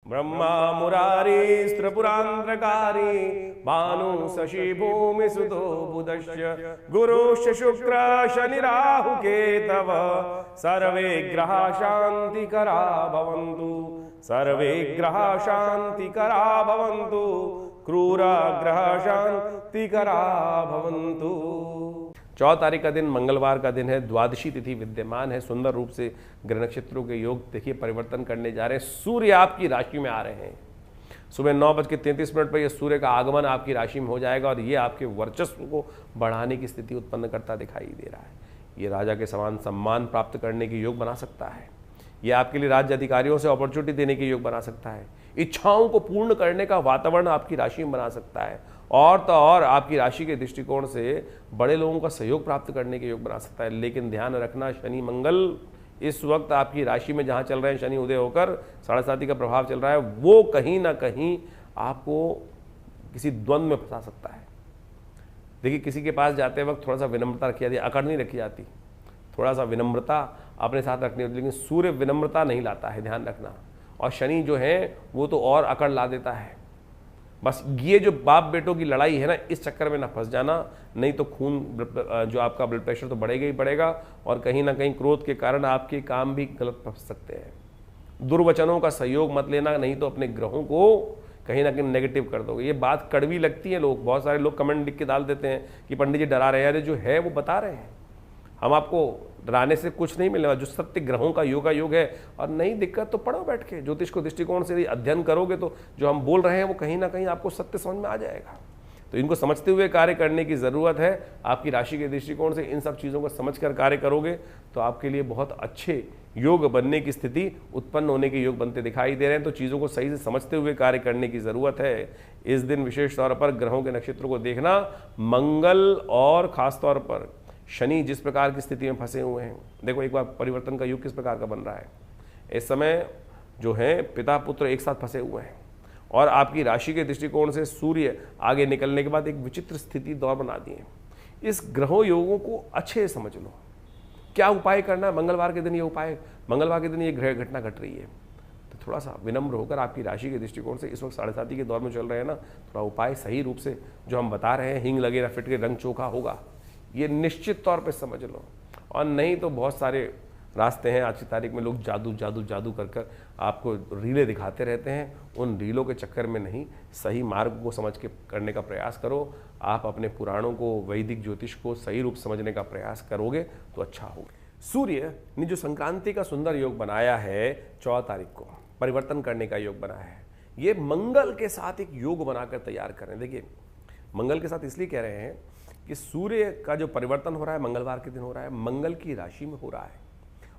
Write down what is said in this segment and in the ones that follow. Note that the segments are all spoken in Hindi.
ब्रह्मा मुरारी त्रिपुरांतकारी भानु शशि भूमि सुतो बुधश्च गुरुश्च शुक्र शनि राहु केतव सर्वे ग्रहा शांतिकरा भवन्तु सर्वे ग्रहा शांतिकरा भवन्तु क्रूर ग्रह शांतिकरा भवन्तु। 14 तारीख का दिन मंगलवार का दिन है, द्वादशी तिथि विद्यमान है। सुंदर रूप से ग्रह नक्षत्रों के योग देखिए परिवर्तन करने जा रहे हैं। सूर्य आपकी राशि में आ रहे हैं। सुबह 9:33 पर यह सूर्य का आगमन आपकी राशि में हो जाएगा और ये आपके वर्चस्व को बढ़ाने की स्थिति उत्पन्न करता दिखाई दे रहा है। ये राजा के समान सम्मान प्राप्त करने के योग बना सकता है। ये आपके लिए राज्य अधिकारियों से अपॉर्चुनिटी देने के योग बना सकता है। इच्छाओं को पूर्ण करने का वातावरण आपकी राशि में बना सकता है और तो और आपकी राशि के दृष्टिकोण से बड़े लोगों का सहयोग प्राप्त करने के योग बना सकता है। लेकिन ध्यान रखना, शनि मंगल इस वक्त आपकी राशि में जहां चल रहे हैं, शनि उदय होकर 7.5 का प्रभाव चल रहा है, वो कहीं ना कहीं आपको किसी द्वंद्व में फंसा सकता है। देखिए, किसी के पास जाते वक्त थोड़ा सा विनम्रता रखी जाती है, अकड़ नहीं रखी जाती, थोड़ा सा विनम्रता अपने साथ रखनी होती है। लेकिन सूर्य विनम्रता नहीं लाता है, ध्यान रखना। और शनि जो है वो तो और अकड़ ला देता है। बस ये जो बाप बेटों की लड़ाई है ना, इस चक्कर में ना फंस जाना, नहीं तो खून जो आपका ब्लड प्रेशर तो बढ़ेगा ही बढ़ेगा और कहीं ना कहीं क्रोध के कारण आपके काम भी गलत फंस सकते हैं। दुर्वचनों का सहयोग मत लेना, नहीं तो अपने ग्रहों को कहीं ना कहीं नेगेटिव कर दोगे। ये बात कड़वी लगती है, लोग बहुत सारे लोग कमेंट लिख के डाल देते हैं कि पंडित जी डरा रहे हैं। अरे जो है वो बता रहे हैं, हम आपको डराने से कुछ नहीं मिलेगा। जो सत्य ग्रहों का योग है और नई दिक्कत तो पढ़ो बैठ के, ज्योतिष को दृष्टिकोण से अध्ययन करोगे तो जो हम बोल रहे हैं वो कहीं ना कहीं आपको सत्य समझ में आ जाएगा। तो इनको समझते हुए कार्य करने की ज़रूरत है। आपकी राशि के दृष्टिकोण से इन सब चीज़ों को समझकर कार्य करोगे तो आपके लिए बहुत अच्छे योग बनने की स्थिति उत्पन्न होने के योग बनते दिखाई दे रहे हैं। तो चीज़ों को सही से समझते हुए कार्य करने की ज़रूरत है। इस दिन विशेष तौर पर ग्रहों के नक्षत्रों को देखना, मंगल और खास तौर पर शनि जिस प्रकार की स्थिति में फंसे हुए हैं, देखो एक बार परिवर्तन का युग किस प्रकार का बन रहा है। इस समय जो है पिता पुत्र एक साथ फंसे हुए हैं और आपकी राशि के दृष्टिकोण से सूर्य आगे निकलने के बाद एक विचित्र स्थिति दौर बना दी है। इस ग्रहों योगों को अच्छे से समझ लो, क्या उपाय करना है। मंगलवार के दिन ये उपाय, मंगलवार के दिन ये ग्रह घटना घट रही है, तो थोड़ा सा विनम्र होकर आपकी राशि के दृष्टिकोण से इस वक्त 7.5 के दौर में चल रहे हैं ना, थोड़ा उपाय सही रूप से जो हम बता रहे हैं, हींग लगे ना फिट के रंग चोखा होगा, ये निश्चित तौर पे समझ लो। और नहीं तो बहुत सारे रास्ते हैं। आज की तारीख में लोग जादू जादू जादू कर कर आपको रीलें दिखाते रहते हैं। उन रीलों के चक्कर में नहीं, सही मार्ग को समझ के करने का प्रयास करो। आप अपने पुराणों को, वैदिक ज्योतिष को सही रूप समझने का प्रयास करोगे तो अच्छा होगा। सूर्य ने जो संक्रांति का सुंदर योग बनाया है 14 तारीख को, परिवर्तन करने का योग बनाया है, ये मंगल के साथ एक योग बनाकर तैयार कर रहे हैं। देखिए, मंगल के साथ इसलिए कह रहे हैं कि सूर्य का जो परिवर्तन हो रहा है मंगलवार के दिन हो रहा है, मंगल की राशि में हो रहा है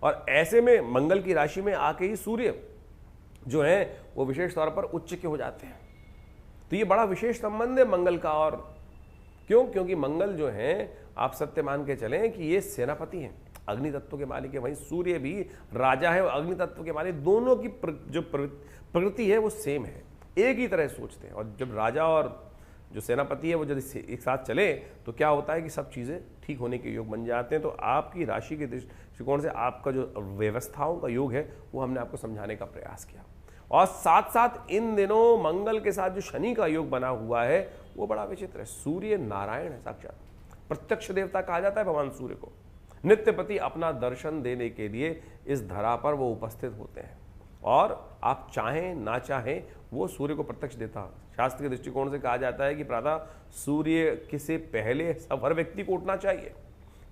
और ऐसे में मंगल की राशि में आके ही सूर्य जो है वो विशेष तौर पर उच्च के हो जाते हैं। तो ये बड़ा विशेष संबंध है मंगल का। और क्यों? क्योंकि मंगल जो है, आप सत्य मान के चलें कि ये सेनापति हैं, अग्नि तत्व के मालिक है। वहीं सूर्य भी राजा है और अग्नि तत्व के मालिक। दोनों की जो प्रकृति है वो सेम है, एक ही तरह सोचते हैं। और जब राजा और जो सेनापति है वो यदि एक साथ चले तो क्या होता है कि सब चीज़ें ठीक होने के योग बन जाते हैं। तो आपकी राशि के दृष्टिकोण से आपका जो व्यवस्थाओं का योग है वो हमने आपको समझाने का प्रयास किया। और साथ साथ इन दिनों मंगल के साथ जो शनि का योग बना हुआ है वो बड़ा विचित्र है। सूर्य नारायण है, साक्षात प्रत्यक्ष देवता कहा जाता है भगवान सूर्य को। नित्यपति अपना दर्शन देने के लिए इस धरा पर वो उपस्थित होते हैं और आप चाहें ना चाहें वो सूर्य को प्रत्यक्ष देता है। शास्त्र के दृष्टिकोण से कहा जाता है कि प्रातः सूर्य से पहले हर व्यक्ति को उठना चाहिए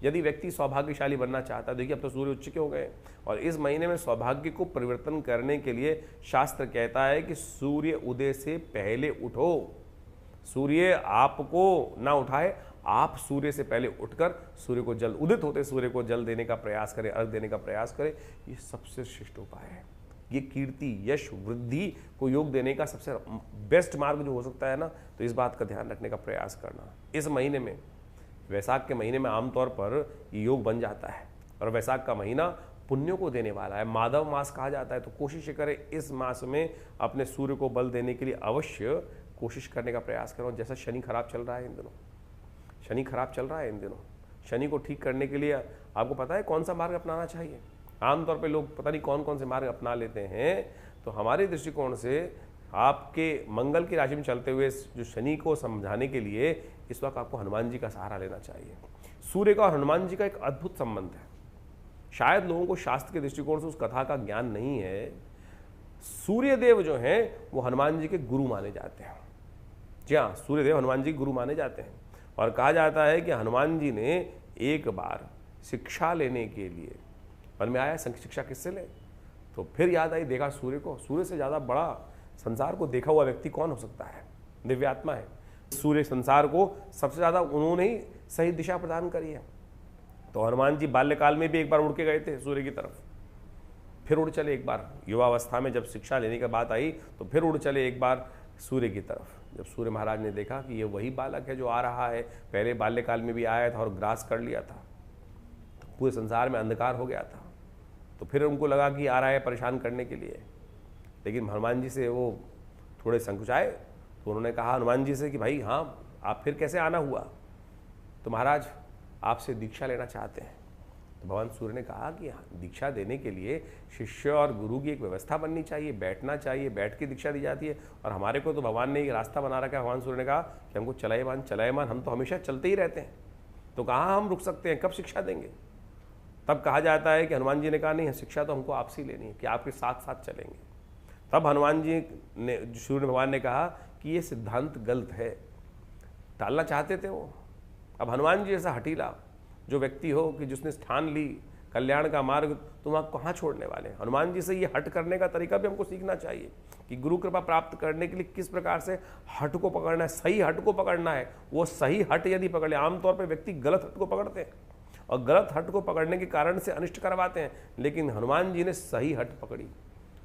यदि व्यक्ति सौभाग्यशाली बनना चाहता है। देखिए, अब तो सूर्य उच्च के हो गए और इस महीने में सौभाग्य को परिवर्तन करने के लिए शास्त्र कहता है कि सूर्य उदय से पहले उठो। सूर्य आपको ना उठाए, आप सूर्य से पहले उठकर सूर्य को जल, उदित होते सूर्य को जल देने का प्रयास करें, अर्घ देने का प्रयास करें। ये सबसे श्रेष्ठ उपाय है। ये कीर्ति, यश, वृद्धि को योग देने का सबसे बेस्ट मार्ग जो हो सकता है ना, तो इस बात का ध्यान रखने का प्रयास करना। इस महीने में, वैशाख के महीने में आमतौर पर ये योग बन जाता है और वैशाख का महीना पुण्यों को देने वाला है, माधव मास कहा जाता है। तो कोशिश करें इस मास में अपने सूर्य को बल देने के लिए अवश्य कोशिश करने का प्रयास करो। जैसा शनि खराब चल रहा है इन दिनों, शनि खराब चल रहा है इन दिनों, शनि को ठीक करने के लिए आपको पता है कौन सा मार्ग अपनाना चाहिए। आमतौर पे लोग पता नहीं कौन कौन से मार्ग अपना लेते हैं। तो हमारे दृष्टिकोण से आपके मंगल की राशि में चलते हुए जो शनि को समझाने के लिए इस वक्त आपको हनुमान जी का सहारा लेना चाहिए। सूर्य का और हनुमान जी का एक अद्भुत संबंध है। शायद लोगों को शास्त्र के दृष्टिकोण से उस कथा का ज्ञान नहीं है। सूर्यदेव जो हैं वो हनुमान जी के गुरु माने जाते हैं। जी हाँ, सूर्यदेव हनुमान जी के गुरु माने जाते हैं और कहा जाता है कि हनुमान जी ने एक बार शिक्षा लेने के लिए मन में आया शिक्षा किससे ले, तो फिर याद आई, देखा सूर्य को। सूर्य से ज़्यादा बड़ा संसार को देखा हुआ व्यक्ति कौन हो सकता है? दिव्यात्मा है। सूर्य संसार को सबसे ज़्यादा उन्होंने ही सही दिशा प्रदान करी है। तो हनुमान जी बाल्यकाल में भी एक बार उड़ के गए थे सूर्य की तरफ, फिर उड़ चले एक बार युवावस्था में, जब शिक्षा लेने की बात आई तो फिर उड़ चले एक बार सूर्य की तरफ। जब सूर्य महाराज ने देखा कि ये वही बालक है जो आ रहा है, पहले बाल्यकाल में भी आया था और ग्रास कर लिया था, तो पूरे संसार में अंधकार हो गया था, तो फिर उनको लगा कि आ रहा है परेशान करने के लिए। लेकिन हनुमान जी से वो थोड़े संकुचाए, तो उन्होंने कहा हनुमान जी से कि भाई हाँ, आप फिर कैसे आना हुआ? तो महाराज आपसे दीक्षा लेना चाहते हैं। तो भगवान सूर्य ने कहा कि हाँ, दीक्षा देने के लिए शिष्य और गुरु की एक व्यवस्था बननी चाहिए, बैठना चाहिए, बैठ के दीक्षा दी जाती है। और हमारे को तो भगवान ने एक रास्ता बना रखा है। भगवान सूर्य ने कहा कि हमको चलायमान, हम तो हमेशा चलते ही रहते हैं, तो कहाँ हम रुक सकते हैं, कब शिक्षा देंगे? तब कहा जाता है कि हनुमान जी ने कहा नहीं, शिक्षा तो हमको आपसे ही लेनी है, कि आपके साथ साथ चलेंगे। तब हनुमान जी ने, सूर्य भगवान ने कहा कि ये सिद्धांत गलत है, टालना चाहते थे वो। अब हनुमान जी ऐसा हठीला जो व्यक्ति हो कि जिसने ठान ली कल्याण का मार्ग, तो वहाँ कहाँ छोड़ने वाले? हनुमान जी से ये हट करने का तरीका भी हमको सीखना चाहिए कि गुरु कृपा प्राप्त करने के लिए किस प्रकार से हट को पकड़ना है, सही हट को पकड़ना है। वो सही हट यदि पकड़ ले, आमतौर पर व्यक्ति गलत हट को पकड़ते हैं और गलत हट को पकड़ने के कारण से अनिष्ट करवाते हैं, लेकिन हनुमान जी ने सही हट पकड़ी।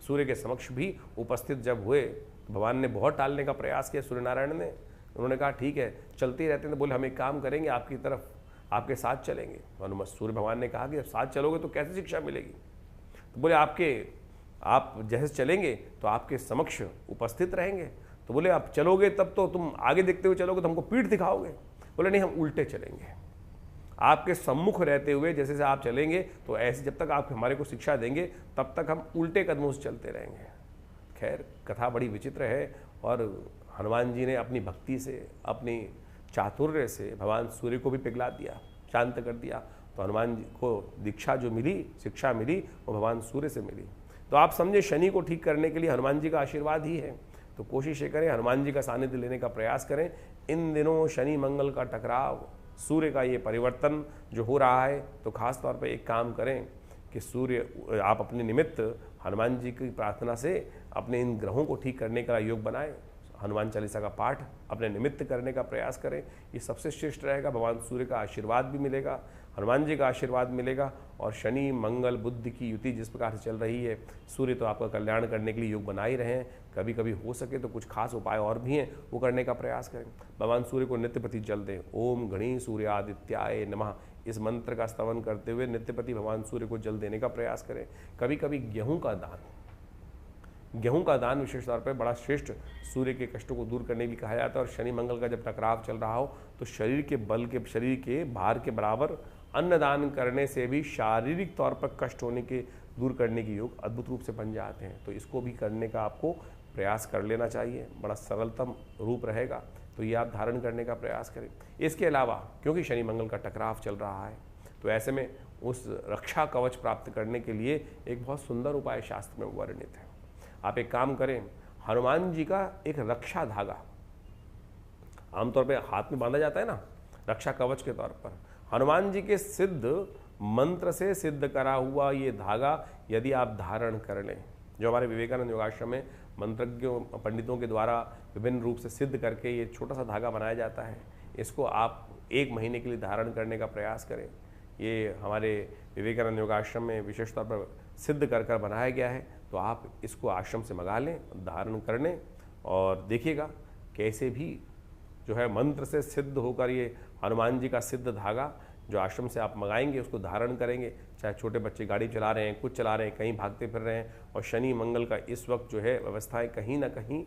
सूर्य के समक्ष भी उपस्थित जब हुए तो भगवान ने बहुत टालने का प्रयास किया, सूर्य नारायण ने। उन्होंने कहा ठीक है, चलते ही रहते हैं। तो बोले हम एक काम करेंगे, आपकी तरफ आपके साथ चलेंगे। तो सूर्य भगवान ने कहा कि जब साथ चलोगे तो कैसे शिक्षा मिलेगी? तो बोले आप जैसे चलेंगे तो आपके समक्ष उपस्थित रहेंगे। तो बोले आप चलोगे तब तो तुम आगे देखते हुए चलोगे तो हमको पीठ दिखाओगे। बोले नहीं, हम उल्टे चलेंगे, आपके सम्मुख रहते हुए जैसे से आप चलेंगे, तो ऐसे जब तक आप हमारे को शिक्षा देंगे तब तक हम उल्टे कदमों से चलते रहेंगे। खैर, कथा बड़ी विचित्र है और हनुमान जी ने अपनी भक्ति से, अपनी चातुर्य से भगवान सूर्य को भी पिघला दिया, शांत कर दिया। तो हनुमान जी को दीक्षा जो मिली, शिक्षा मिली, वो भगवान सूर्य से मिली। तो आप समझे, शनि को ठीक करने के लिए हनुमान जी का आशीर्वाद ही है। तो कोशिश ये करें, हनुमान जी का सानिध्य लेने का प्रयास करें। इन दिनों शनि मंगल का टकराव, सूर्य का ये परिवर्तन जो हो रहा है, तो खास तौर पे एक काम करें कि सूर्य, आप अपने निमित्त हनुमान जी की प्रार्थना से अपने इन ग्रहों को ठीक करने का योग बनाएं। हनुमान चालीसा का पाठ अपने निमित्त करने का प्रयास करें, ये सबसे श्रेष्ठ रहेगा। भगवान सूर्य का आशीर्वाद भी मिलेगा, हनुमान जी का आशीर्वाद मिलेगा। और शनि मंगल बुध की युति जिस प्रकार से चल रही है, सूर्य तो आपका कल्याण करने के लिए योग बना ही रहे हैं। कभी कभी हो सके तो कुछ खास उपाय और भी हैं, वो करने का प्रयास करें। भगवान सूर्य को नित्यपति जल दें। ओम गणी सूर्यादित्याय नमः, इस मंत्र का स्तवन करते हुए नित्यपति भगवान सूर्य को जल देने का प्रयास करें। कभी कभी गेहूं का दान विशेष तौर पर बड़ा श्रेष्ठ, सूर्य के कष्टों को दूर करने के लिए कहा जाता है। और शनि मंगल का जब टकराव चल रहा हो तो शरीर के बल के, शरीर के भार के बराबर अन्न दान करने से भी शारीरिक तौर पर कष्ट होने के दूर करने के योग अद्भुत रूप से बन जाते हैं। तो इसको भी करने का आपको प्रयास कर लेना चाहिए, बड़ा सरलतम रूप रहेगा। तो ये आप धारण करने का प्रयास करें। इसके अलावा क्योंकि शनि मंगल का टकराव चल रहा है, तो ऐसे में उस रक्षा कवच प्राप्त करने के लिए एक बहुत सुंदर उपाय शास्त्र में वर्णित है। आप एक काम करें, हनुमान जी का एक रक्षा धागा आमतौर पे हाथ में बांधा जाता है ना, रक्षा कवच के तौर पर, हनुमान जी के सिद्ध मंत्र से सिद्ध करा हुआ ये धागा यदि आप धारण कर लें, जो हमारे विवेकानंद योगाश्रम में मंत्रज्ञों पंडितों के द्वारा विभिन्न रूप से सिद्ध करके ये छोटा सा धागा बनाया जाता है, इसको आप 1 महीने के लिए धारण करने का प्रयास करें। ये हमारे विवेकानंद योगाश्रम में विशेष तौर पर सिद्ध कर कर बनाया गया है। तो आप इसको आश्रम से मंगा लें, धारण कर लें और देखिएगा कैसे भी जो है मंत्र से सिद्ध होकर ये हनुमान जी का सिद्ध धागा जो आश्रम से आप मंगाएंगे उसको धारण करेंगे। चाहे छोटे बच्चे गाड़ी चला रहे हैं, कुछ चला रहे हैं, कहीं भागते फिर रहे हैं, और शनि मंगल का इस वक्त जो है व्यवस्थाएं कहीं ना कहीं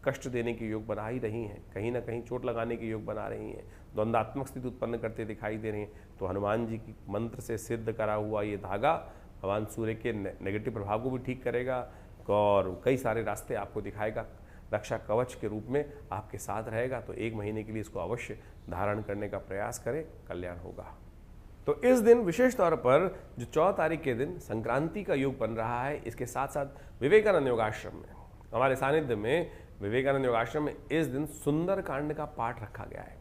कष्ट देने के योग बना ही रही हैं, कहीं ना कहीं चोट लगाने के योग बना रही हैं, द्वंद्वात्मक स्थिति उत्पन्न करते दिखाई दे रही हैं। तो हनुमान जी की मंत्र से सिद्ध करा हुआ ये धागा भगवान सूर्य के नेगेटिव प्रभाव को भी ठीक करेगा, और कई सारे रास्ते आपको दिखाएगा, रक्षा कवच के रूप में आपके साथ रहेगा। तो 1 महीने के लिए इसको अवश्य धारण करने का प्रयास करें, कल्याण होगा। तो इस दिन विशेष तौर पर जो 14 तारीख के दिन संक्रांति का योग बन रहा है, इसके साथ साथ विवेकानंद योगाश्रम में, हमारे सानिध्य में विवेकानंद योगाश्रम में इस दिन सुंदर कांड का पाठ रखा गया है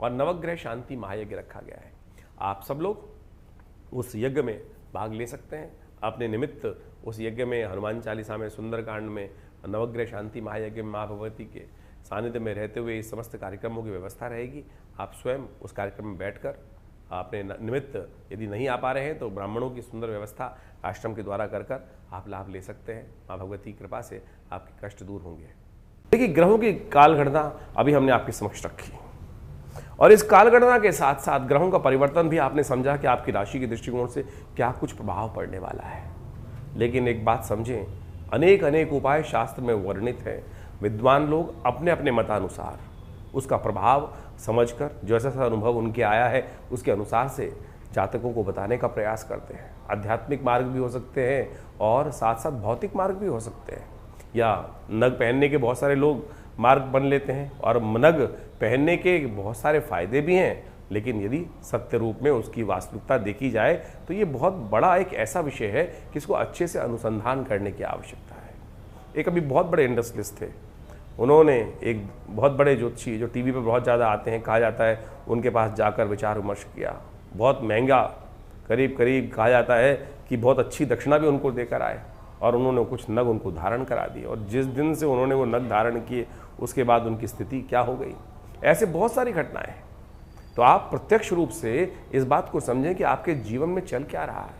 और नवग्रह शांति महायज्ञ रखा गया है। आप सब लोग उस यज्ञ में भाग ले सकते हैं। अपने निमित्त उस यज्ञ में हनुमान चालीसा में, सुंदर कांड में, नवग्रह शांति महायज्ञ में माँ भगवती के सानिध्य में रहते हुए इस समस्त कार्यक्रमों की व्यवस्था रहेगी। आप स्वयं उस कार्यक्रम में बैठकर अपने निमित्त यदि नहीं आ पा रहे हैं तो ब्राह्मणों की सुंदर व्यवस्था आश्रम के द्वारा कर आप लाभ ले सकते हैं। माँ भगवती की कृपा से आपके कष्ट दूर होंगे। देखिए, ग्रहों की कालगणना अभी हमने आपके समक्ष रखी और इस कालगणना के साथ साथ ग्रहों का परिवर्तन भी आपने समझा कि आपकी राशि के दृष्टिकोण से क्या कुछ प्रभाव पड़ने वाला है। लेकिन एक बात समझें, अनेक उपाय शास्त्र में वर्णित हैं। विद्वान लोग अपने अपने मतानुसार उसका प्रभाव समझकर जैसा सा अनुभव उनके आया है उसके अनुसार से जातकों को बताने का प्रयास करते हैं। आध्यात्मिक मार्ग भी हो सकते हैं और साथ साथ भौतिक मार्ग भी हो सकते हैं, या नग पहनने के बहुत सारे लोग मार्ग बन लेते हैं और नग पहनने के बहुत सारे फायदे भी हैं। लेकिन यदि सत्य रूप में उसकी वास्तविकता देखी जाए तो ये बहुत बड़ा एक ऐसा विषय है कि इसको अच्छे से अनुसंधान करने की आवश्यकता है। एक अभी बहुत बड़े इंडस्ट्रियलिस्ट थे, उन्होंने एक बहुत बड़े ज्योतिषी जो टीवी पर बहुत ज़्यादा आते हैं, कहा जाता है, उनके पास जाकर विचार विमर्श किया। बहुत महंगा, करीब कहा जाता है कि बहुत अच्छी दक्षिणा भी उनको देकर आए और उन्होंने कुछ नग उनको धारण करा दिए। और जिस दिन से उन्होंने वो नग धारण किए उसके बाद उनकी स्थिति क्या हो गई। ऐसे बहुत सारी घटनाएं हैं। तो आप प्रत्यक्ष रूप से इस बात को समझें कि आपके जीवन में चल क्या रहा है।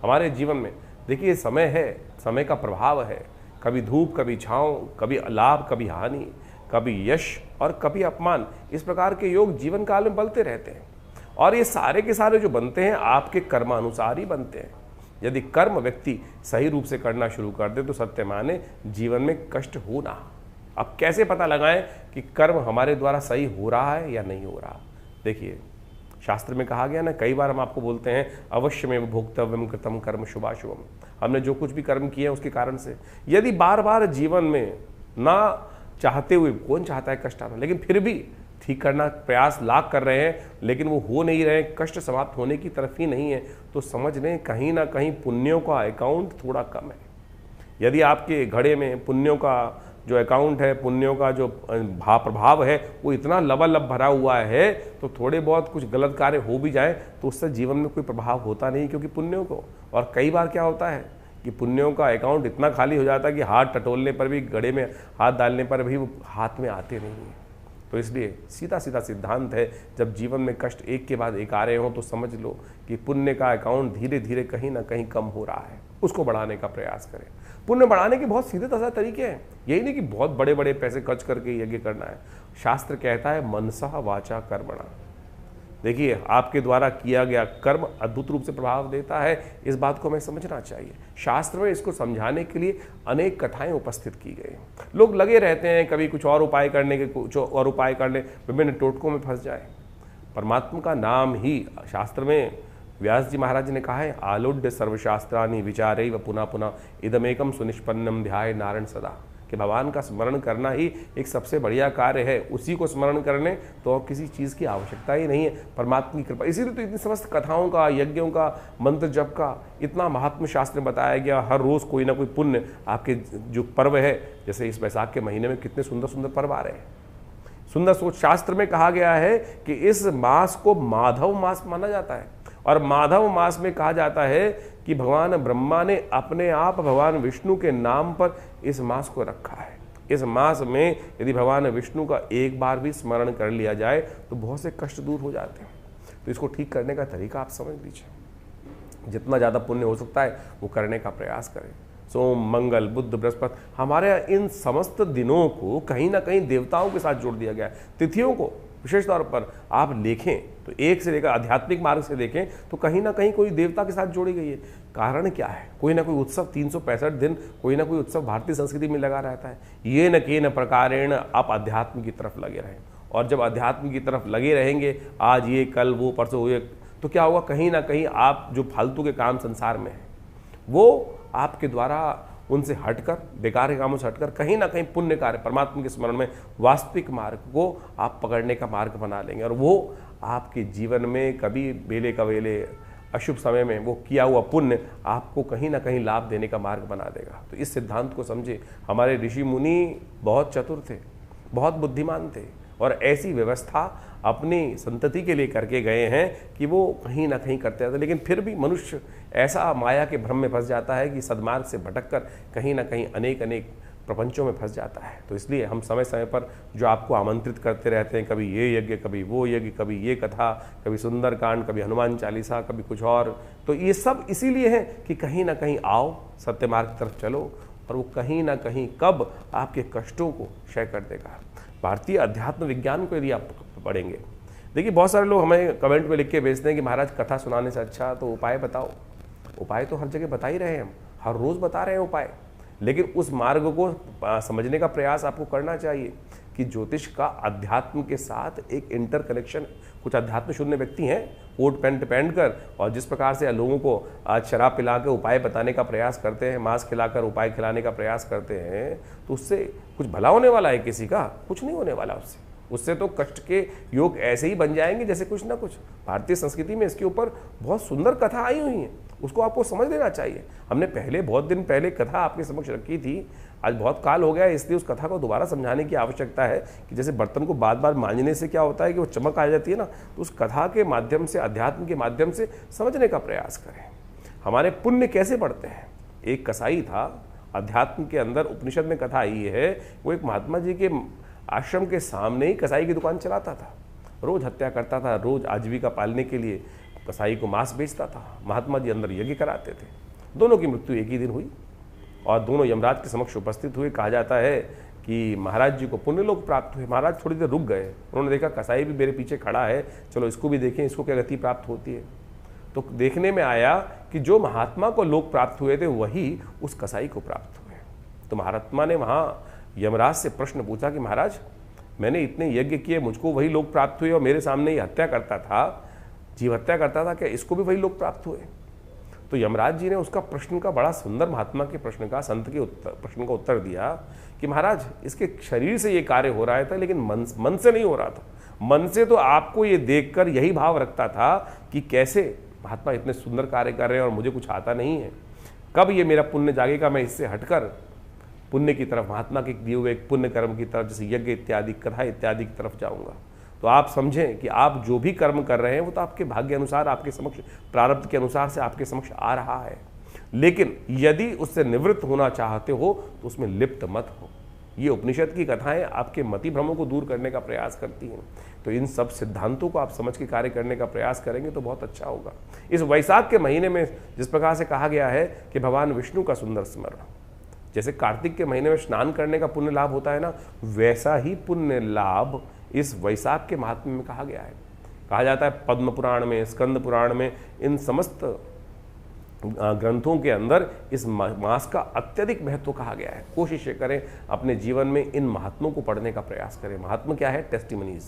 हमारे जीवन में देखिए, समय है, समय का प्रभाव है, कभी धूप कभी छाँव, कभी लाभ कभी हानि, कभी यश और कभी अपमान। इस प्रकार के योग जीवन काल में बनते रहते हैं और ये सारे के सारे जो बनते हैं आपके कर्मानुसार ही बनते हैं। यदि कर्म व्यक्ति सही रूप से करना शुरू कर दे तो सत्य माने जीवन में कष्ट हो ना। अब कैसे पता लगाएं कि कर्म हमारे द्वारा सही हो रहा है या नहीं हो रहा। देखिए, शास्त्र में कहा गया ना, कई बार हम आपको बोलते हैं अवश्यमेव भोक्तव्यम कृतम कर्म शुभाशुभम। हमने जो कुछ भी कर्म किए हैं उसके कारण से यदि बार बार जीवन में ना चाहते हुए, कौन चाहता है कष्ट आना, लेकिन फिर भी ठीक करना प्रयास लाख कर रहे हैं लेकिन वो हो नहीं रहे, कष्ट समाप्त होने की तरफ ही नहीं है, तो समझ लें कहीं ना कहीं पुण्यों का अकाउंट थोड़ा कम है। यदि आपके घड़े में पुण्यों का जो अकाउंट है, पुण्यों का जो प्रभाव है वो इतना लबालब भरा हुआ है तो थोड़े बहुत कुछ गलत कार्य हो भी जाए तो उससे जीवन में कोई प्रभाव होता नहीं, क्योंकि पुण्यों को। और कई बार क्या होता है कि पुण्यों का अकाउंट इतना खाली हो जाता है कि हाथ टटोलने पर भी, घड़े में हाथ डालने पर भी वो हाथ में आते नहीं हैं। तो इसलिए सीधा सिद्धांत है, जब जीवन में कष्ट एक के बाद एक आ रहे हों तो समझ लो कि पुण्य का अकाउंट धीरे धीरे कहीं ना कहीं कम हो रहा है, उसको बढ़ाने का प्रयास करें। पुण्य बढ़ाने के बहुत सीधे तरीके तरीके हैं, यही नहीं कि बहुत बड़े बड़े पैसे खर्च करके यज्ञ करना है। शास्त्र कहता है मनसा वाचा कर्मणा। देखिए, आपके द्वारा किया गया कर्म अद्भुत रूप से प्रभाव देता है, इस बात को हमें समझना चाहिए। शास्त्र में इसको समझाने के लिए अनेक कथाएं उपस्थित की गई। लोग लगे रहते हैं कभी कुछ और उपाय करने के, कुछ और उपाय करने, विभिन्न टोटकों में फंस जाए। परमात्मा का नाम ही शास्त्र में व्यास जी महाराज ने कहा है, आलूढ़ सर्वशास्त्रानि विचारे व पुनः पुनः इदमेकम सुनिष्पन्नम ध्याय नारायण सदा, कि भगवान का स्मरण करना ही एक सबसे बढ़िया कार्य है। उसी को स्मरण करने तो और किसी चीज़ की आवश्यकता ही नहीं है, परमात्मा की कृपा। इसीलिए तो इतनी समस्त कथाओं का, यज्ञों का, मंत्र जप का इतना महात्म शास्त्र में बताया गया। हर रोज़ कोई ना कोई पुण्य आपके जो पर्व है, जैसे इस वैशाख के महीने में कितने सुंदर सुंदर पर्व आ रहे हैं। सुंदर सोच शास्त्र में कहा गया है कि इस मास को माधव मास माना जाता है और माधव मास में कहा जाता है कि भगवान ब्रह्मा ने अपने आप भगवान विष्णु के नाम पर इस मास को रखा है। इस मास में यदि भगवान विष्णु का एक बार भी स्मरण कर लिया जाए तो बहुत से कष्ट दूर हो जाते हैं। तो इसको ठीक करने का तरीका आप समझ लीजिए। जितना ज़्यादा पुण्य हो सकता है वो करने का प्रयास करें। सोम, मंगल, बुध, बृहस्पति, हमारे इन समस्त दिनों को कहीं ना कहीं देवताओं के साथ जोड़ दिया गया है। तिथियों को विशेष तौर पर आप देखें तो एक से लेकर आध्यात्मिक मार्ग से देखें तो कहीं ना कहीं कोई देवता के साथ जोड़ी गई है। कारण क्या है? कोई ना कोई उत्सव, 365 दिन कोई ना कोई उत्सव भारतीय संस्कृति में लगा रहता है। ये न केन प्रकारेण आप अध्यात्म की तरफ लगे रहें, और जब अध्यात्म की तरफ लगे रहेंगे, आज ये कल वो परसों ये, तो क्या होगा, कहीं ना कहीं आप जो फालतू के काम संसार में है वो आपके द्वारा उनसे हटकर, बेकार के कामों से हटकर कहीं ना कहीं पुण्य कार्य, परमात्मा के स्मरण में वास्तविक मार्ग को आप पकड़ने का मार्ग बना लेंगे, और वो आपके जीवन में कभी बेले कवेले अशुभ समय में वो किया हुआ पुण्य आपको कहीं ना कहीं लाभ देने का मार्ग बना देगा। तो इस सिद्धांत को समझे। हमारे ऋषि मुनि बहुत चतुर थे, बहुत बुद्धिमान थे, और ऐसी व्यवस्था अपनी संतति के लिए करके गए हैं कि वो कहीं ना कहीं करते रहते, लेकिन फिर भी मनुष्य ऐसा माया के भ्रम में फंस जाता है कि सद्मार्ग से भटककर कहीं ना कहीं अनेक अनेक प्रपंचों में फंस जाता है। तो इसलिए हम समय समय पर जो आपको आमंत्रित करते रहते हैं, कभी ये यज्ञ, कभी वो यज्ञ, कभी ये कथा, कभी सुंदरकांड, कभी हनुमान चालीसा, कभी कुछ और, तो ये सब इसीलिए है कि कहीं ना कहीं आओ, सत्य मार्ग की तरफ चलो, और वो कहीं ना कहीं कब आपके कष्टों को क्षय कर देगा। भारतीय अध्यात्म विज्ञान को यदि आप पढ़ेंगे, देखिए बहुत सारे लोग हमें कमेंट में लिख के भेजते हैं कि महाराज कथा सुनाने से अच्छा तो उपाय बताओ। उपाय तो हर जगह बता ही रहे हैं, हम हर रोज़ बता रहे हैं उपाय, लेकिन उस मार्ग को समझने का प्रयास आपको करना चाहिए कि ज्योतिष का अध्यात्म के साथ एक इंटर कनेक्शन। कुछ अध्यात्म शून्य व्यक्ति हैं, कोट पैंट पहन कर, और जिस प्रकार से लोगों को आज शराब पिला के उपाय बताने का प्रयास करते हैं, मांस खिलाकर उपाय खिलाने का प्रयास करते हैं, तो उससे कुछ भला होने वाला है किसी का? कुछ नहीं होने वाला उससे तो कष्ट के योग ऐसे ही बन जाएंगे जैसे कुछ ना कुछ। भारतीय संस्कृति में इसके ऊपर बहुत सुंदर कथा आई हुई है, उसको आपको समझ लेना चाहिए। हमने पहले बहुत दिन पहले कथा आपके समक्ष रखी थी, आज बहुत काल हो गया है, इसलिए उस कथा को दोबारा समझाने की आवश्यकता है कि जैसे बर्तन को बार बार मांजने से क्या होता है कि वो चमक आ जाती है ना, तो उस कथा के माध्यम से, अध्यात्म के माध्यम से समझने का प्रयास करें। हमारे पुण्य कैसे बढ़ते हैं। एक कसाई था, अध्यात्म के अंदर उपनिषद में कथा आई है, वो एक महात्मा जी के आश्रम के सामने ही कसाई की दुकान चलाता था, रोज हत्या करता था, रोज आजीविका पालने के लिए कसाई को मांस बेचता था। महात्मा जी अंदर यज्ञ कराते थे। दोनों की मृत्यु एक ही दिन हुई और दोनों यमराज के समक्ष उपस्थित हुए। कहा जाता है कि महाराज जी को पुण्य लोक प्राप्त हुए। महाराज थोड़ी देर रुक गए, उन्होंने देखा कसाई भी मेरे पीछे खड़ा है, चलो इसको भी देखें, इसको क्या गति प्राप्त होती है। तो देखने में आया कि जो महात्मा को लोक प्राप्त हुए थे वही उस कसाई को प्राप्त हुए। तो महात्मा ने वहाँ यमराज से प्रश्न पूछा कि महाराज, मैंने इतने यज्ञ किए, मुझको वही लोक प्राप्त हुए, और मेरे सामने ये हत्या करता था, जीव हत्या करता था, क्या इसको भी वही लोक प्राप्त हुए? तो यमराज जी ने उसका प्रश्न का, बड़ा सुंदर महात्मा के प्रश्न का, संत के प्रश्न का उत्तर दिया कि महाराज, इसके शरीर से ये कार्य हो रहा था, लेकिन मन से नहीं हो रहा था। मन से तो आपको ये देखकर यही भाव रखता था कि कैसे महात्मा इतने सुंदर कार्य कर रहे हैं और मुझे कुछ आता नहीं है, कब ये मेरा पुण्य जागेगा, मैं इससे हटकर पुण्य की तरफ, महात्मा के दिए हुए एक पुण्य कर्म की तरफ, जैसे यज्ञ इत्यादि, कथा इत्यादि की तरफ जाऊंगा। तो आप समझें कि आप जो भी कर्म कर रहे हैं वो तो आपके भाग्य अनुसार, आपके समक्ष, प्रारब्ध के अनुसार से आपके समक्ष आ रहा है, लेकिन यदि उससे निवृत्त होना चाहते हो तो उसमें लिप्त मत हो। ये उपनिषद की कथाएं आपके मति भ्रमों को दूर करने का प्रयास करती हैं। तो इन सब सिद्धांतों को आप समझ के कार्य करने का प्रयास करेंगे तो बहुत अच्छा होगा। इस वैशाख के महीने में जिस प्रकार से कहा गया है कि भगवान विष्णु का सुंदर स्मरण, जैसे कार्तिक के महीने में स्नान करने का पुण्य लाभ होता है ना, वैसा ही पुण्य लाभ इस वैशाख के महात्म्य में कहा गया है। कहा जाता है पद्म पुराण में, स्कंद पुराण में, इन समस्त ग्रंथों के अंदर इस मास का अत्यधिक महत्व कहा गया है। कोशिश करें अपने जीवन में इन महात्मों को पढ़ने का प्रयास करें। महात्मा क्या है? टेस्टिमनीज।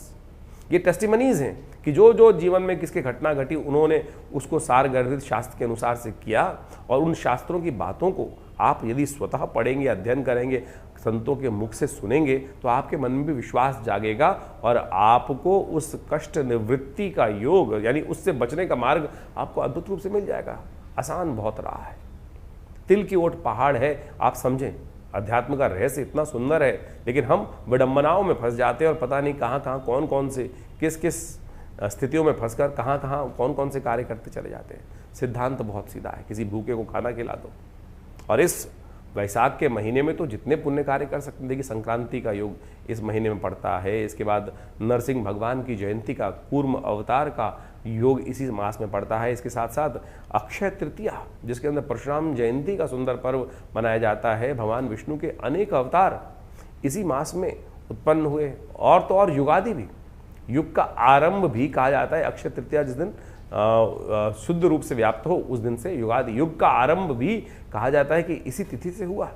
ये टेस्टिमनीज हैं कि जो जो जीवन में किसके घटना घटी, उन्होंने उसको सारगर्भित शास्त्र के अनुसार से किया, और उन शास्त्रों की बातों को आप यदि स्वतः पढ़ेंगे, अध्ययन करेंगे, संतों के मुख से सुनेंगे, तो आपके मन में भी विश्वास जागेगा और आपको उस कष्ट निवृत्ति का योग, यानी उससे बचने का मार्ग आपको अद्भुत रूप से मिल जाएगा। आसान बहुत रहा है, तिल की ओट पहाड़ है। आप समझें, अध्यात्म का रहस्य इतना सुंदर है, लेकिन हम विडंबनाओं में फंस जाते हैं और पता नहीं कहाँ कहाँ, कौन कौन से, किस किस स्थितियों में फंसकर कहाँ कहाँ कौन कौन से कार्य करते चले जाते हैं। सिद्धांत बहुत सीधा है, किसी भूखे को खाना खिला दो। और इस वैशाख के महीने में तो जितने पुण्य कार्य कर सकते हैं। देखिए, संक्रांति का योग इस महीने में पड़ता है, इसके बाद नरसिंह भगवान की जयंती का, कूर्म अवतार का योग इसी मास में पड़ता है। इसके साथ साथ अक्षय तृतीया, जिसके अंदर परशुराम जयंती का सुंदर पर्व मनाया जाता है। भगवान विष्णु के अनेक अवतार इसी मास में उत्पन्न हुए। और तो और युगादि भी, युग का आरंभ भी कहा जाता है अक्षय तृतीया, जिस दिन शुद्ध रूप से व्याप्त हो, उस दिन से युगादि, युग का आरंभ भी कहा जाता है कि इसी तिथि से हुआ।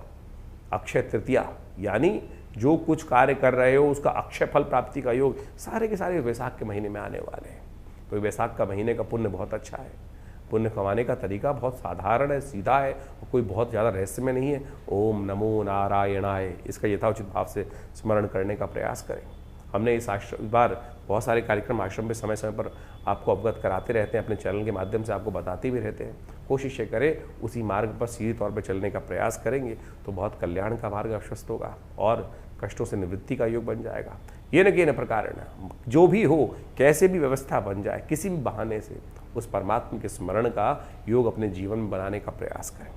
अक्षय तृतीया यानी जो कुछ कार्य कर रहे हो उसका अक्षय फल प्राप्ति का योग सारे के सारे वैशाख के महीने में आने वाले हैं। तो वैशाख का महीने का पुण्य बहुत अच्छा है। पुण्य कमाने का तरीका बहुत साधारण है, सीधा है, और कोई बहुत ज़्यादा रहस्यमय नहीं है। ओम नमो नारायणाय, इसका यथाउचित भाव से स्मरण करने का प्रयास करें। हमने इस बार बहुत सारे कार्यक्रम आश्रम में समय समय पर आपको अवगत कराते रहते हैं, अपने चैनल के माध्यम से आपको बताते भी रहते हैं। कोशिश ये करें उसी मार्ग पर सीधे तौर पर चलने का प्रयास करेंगे तो बहुत कल्याण का मार्ग अवश्य होगा और कष्टों से निवृत्ति का योग बन जाएगा। ये न कि न प्रकार न जो भी हो, कैसे भी व्यवस्था बन जाए, किसी भी बहाने से उस परमात्मा के स्मरण का योग अपने जीवन में बनाने का प्रयास करें।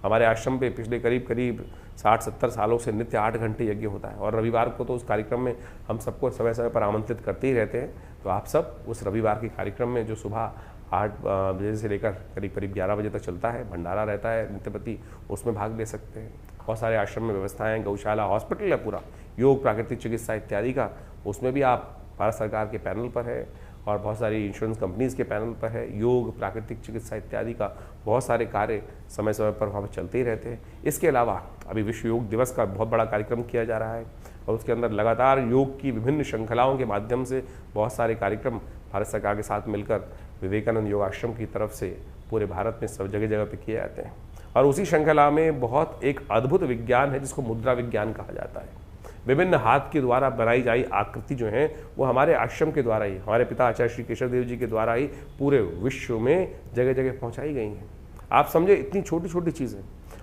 हमारे आश्रम पे पिछले करीब 60-70 सालों से नित्य 8 घंटे यज्ञ होता है और रविवार को तो उस कार्यक्रम में हम सबको समय समय पर आमंत्रित करते ही रहते हैं। तो आप सब उस रविवार के कार्यक्रम में जो सुबह 8 बजे से लेकर करीब 11 बजे तक चलता है, भंडारा रहता है नित्यपति, उसमें भाग ले सकते हैं। बहुत सारे आश्रम में व्यवस्थाएं, गौशाला, हॉस्पिटल है पूरा, योग, प्राकृतिक चिकित्सा इत्यादि का, उसमें भी आप भारत सरकार के पैनल पर है और बहुत सारी इंश्योरेंस कंपनीज़ के पैनल पर है। योग, प्राकृतिक चिकित्सा इत्यादि का बहुत सारे कार्य समय समय पर वहाँ पर चलते ही रहते हैं। इसके अलावा अभी विश्व योग दिवस का बहुत बड़ा कार्यक्रम किया जा रहा है और उसके अंदर लगातार योग की विभिन्न श्रृंखलाओं के माध्यम से बहुत सारे कार्यक्रम भारत सरकार के साथ मिलकर विवेकानंद योग आश्रम की तरफ से पूरे भारत में सब जगह जगह पे किए जाते हैं। और उसी श्रृंखला में बहुत एक अद्भुत विज्ञान है जिसको मुद्रा विज्ञान कहा जाता है। विभिन्न हाथ के द्वारा बनाई जाई आकृति जो है वो हमारे आश्रम के द्वारा ही, हमारे पिता आचार्य श्री केशव देव जी के द्वारा ही पूरे विश्व में जगह जगह पहुंचाई गई हैं। आप समझे, इतनी छोटी छोटी चीज़ें,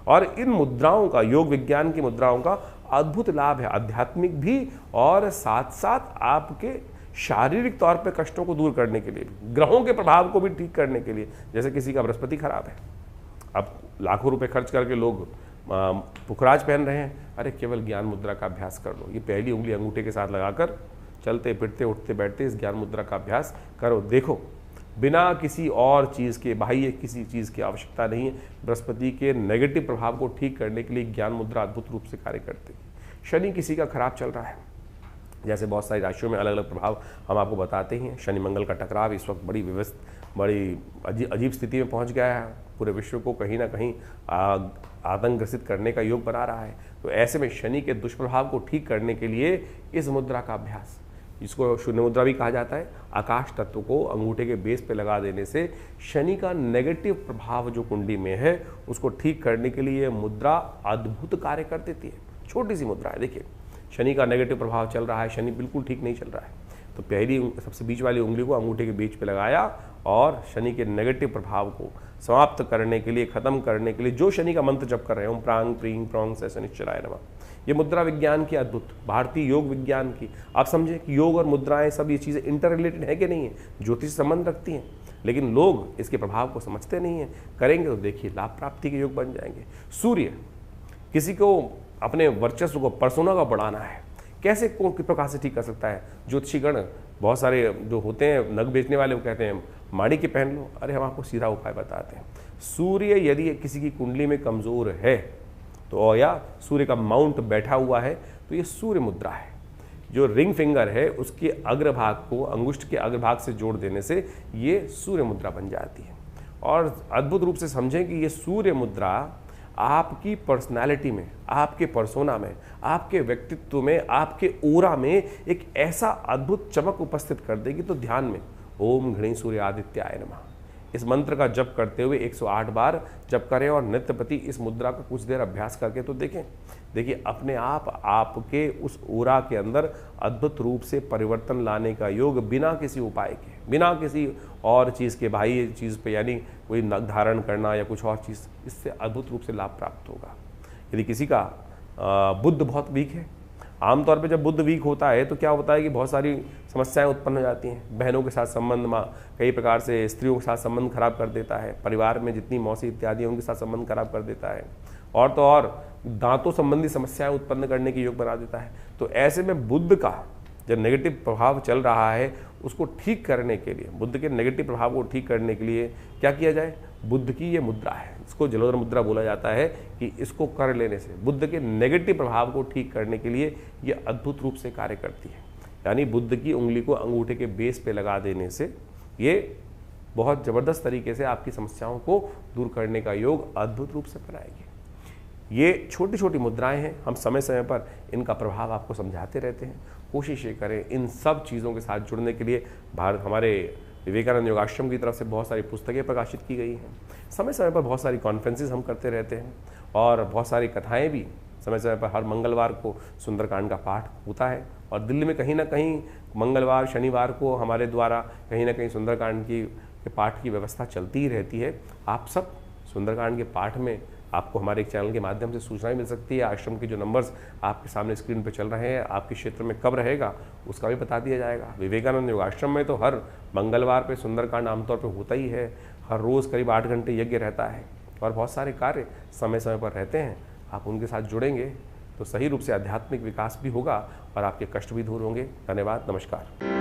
और इन मुद्राओं का, योग विज्ञान की मुद्राओं का अद्भुत लाभ है, आध्यात्मिक भी और साथ साथ आपके शारीरिक तौर पर कष्टों को दूर करने के लिए भी, ग्रहों के प्रभाव को भी ठीक करने के लिए। जैसे किसी का बृहस्पति खराब है, अब लाखों रुपए खर्च करके लोग पुखराज पहन रहे हैं, अरे केवल ज्ञान मुद्रा का अभ्यास कर लो। ये पहली उंगली अंगूठे के साथ लगाकर चलते फिरते उठते बैठते इस ज्ञान मुद्रा का अभ्यास करो, देखो बिना किसी और चीज़ के, बाह्य किसी चीज़ की आवश्यकता नहीं है। बृहस्पति के नेगेटिव प्रभाव को ठीक करने के लिए ज्ञान मुद्रा अद्भुत रूप से कार्य करती है। शनि किसी का खराब चल रहा है, जैसे बहुत सारी राशियों में अलग अलग प्रभाव हम आपको बताते हैं। शनि मंगल का टकराव इस वक्त बड़ी अजीब स्थिति में पहुंच गया है, पूरे विश्व को कहीं ना कहीं आतंक ग्रसित करने का योग बना रहा है। तो ऐसे में शनि के दुष्प्रभाव को ठीक करने के लिए इस मुद्रा का अभ्यास, जिसको शून्य मुद्रा भी कहा जाता है, आकाश तत्व को अंगूठे के बेस पे लगा देने से शनि का नेगेटिव प्रभाव जो कुंडली में है उसको ठीक करने के लिए मुद्रा अद्भुत कार्य कर देती है। छोटी सी मुद्रा है, देखिए शनि का नेगेटिव प्रभाव चल रहा है, शनि बिल्कुल ठीक नहीं चल रहा है, तो पहली सबसे बीच वाली उंगली को अंगूठे के बीच पे लगाया और शनि के नेगेटिव प्रभाव को समाप्त करने के लिए, खत्म करने के लिए जो शनि का मंत्र जप कर रहे हैं, ओम प्रांग प्रींग प्रौंग से शनिश्चराय नमः, ये मुद्रा विज्ञान की अद्भुत, भारतीय योग विज्ञान की। आप समझे कि योग और मुद्राएं सब ये चीज़ें इंटर रिलेटेड है कि नहीं है, ज्योतिष संबंध रखती हैं, लेकिन लोग इसके प्रभाव को समझते नहीं हैं। करेंगे तो देखिए लाभ प्राप्ति के योग बन जाएंगे। सूर्य, किसी को अपने वर्चस्व को, परसोना को बढ़ाना है, कैसे कौन किस प्रकार से ठीक कर सकता है। ज्योतिषीगण बहुत सारे जो होते हैं नग बेचने वाले, वो कहते हैं माणिक्य पहन लो, अरे हम आपको सीधा उपाय बताते हैं। सूर्य यदि किसी की कुंडली में कमज़ोर है तो, या सूर्य का माउंट बैठा हुआ है, तो ये सूर्य मुद्रा है। जो रिंग फिंगर है उसके अग्रभाग को अंगुष्ठ के अग्रभाग से जोड़ देने से ये सूर्य मुद्रा बन जाती है। और अद्भुत रूप से समझें कि ये सूर्य मुद्रा आपकी पर्सनालिटी में, आपके पर्सोना में, आपके व्यक्तित्व में, आपके ओरा में एक ऐसा अद्भुत चमक उपस्थित कर देगी। तो ध्यान में ओम घृणी सूर्य आदित्याय नमः इस मंत्र का जप करते हुए 108 बार जप करें और नित्यपति इस मुद्रा का कुछ देर अभ्यास करके तो देखें। देखिए अपने आप आपके उस ओरा के अंदर अद्भुत रूप से परिवर्तन लाने का योग, बिना किसी उपाय के, बिना किसी और चीज़ के, बाह्य चीज़ पे, यानी कोई नग धारण करना या कुछ और चीज़, इससे अद्भुत रूप से लाभ प्राप्त होगा। यदि किसी का बुद्ध बहुत वीक है, आमतौर पे जब बुद्ध वीक होता है तो क्या होता है कि बहुत सारी समस्याएं उत्पन्न हो जाती हैं। बहनों के साथ संबंध में कई प्रकार से, स्त्रियों के साथ संबंध खराब कर देता है, परिवार में जितनी मौसी इत्यादि उनके साथ संबंध खराब कर देता है, और तो और दांतों संबंधी समस्याएं उत्पन्न करने की योग बना देता है। तो ऐसे में बुद्ध का जब नेगेटिव प्रभाव चल रहा है उसको ठीक करने के लिए, बुद्ध के नेगेटिव प्रभाव को ठीक करने के लिए क्या किया जाए। बुद्ध की ये मुद्रा है, इसको जलोदर मुद्रा बोला जाता है, कि इसको कर लेने से बुद्ध के नेगेटिव प्रभाव को ठीक करने के लिए ये अद्भुत रूप से कार्य करती है। यानी बुद्ध की उंगली को अंगूठे के बेस पे लगा देने से ये बहुत ज़बरदस्त तरीके से आपकी समस्याओं को दूर करने का योग अद्भुत रूप से बनाएगी। ये छोटी छोटी मुद्राएं हैं, हम समय समय पर इनका प्रभाव आपको समझाते रहते हैं। कोशिश ये करें इन सब चीज़ों के साथ जुड़ने के लिए। हमारे विवेकानंद योगाश्रम की तरफ से बहुत सारी पुस्तकें प्रकाशित की गई हैं। समय समय पर बहुत सारी कॉन्फ्रेंसेस हम करते रहते हैं और बहुत सारी कथाएं भी समय समय पर हर मंगलवार को सुंदरकांड का पाठ होता है। और दिल्ली में कहीं ना कहीं मंगलवार शनिवार को हमारे द्वारा कहीं ना कहीं सुंदरकांड के पाठ की व्यवस्था चलती ही रहती है। आप सब सुंदरकांड के पाठ में आपको हमारे एक चैनल के माध्यम से सूचनाएं मिल सकती है। आश्रम के जो नंबर्स आपके सामने स्क्रीन पर चल रहे हैं, आपके क्षेत्र में कब रहेगा उसका भी बता दिया जाएगा। विवेकानंद योगाश्रम में तो हर मंगलवार पे सुंदरकांड आमतौर पे होता ही है। हर रोज़ करीब 8 घंटे यज्ञ रहता है और बहुत सारे कार्य समय समय पर रहते हैं। आप उनके साथ जुड़ेंगे तो सही रूप से आध्यात्मिक विकास भी होगा और आपके कष्ट भी दूर होंगे। धन्यवाद, नमस्कार।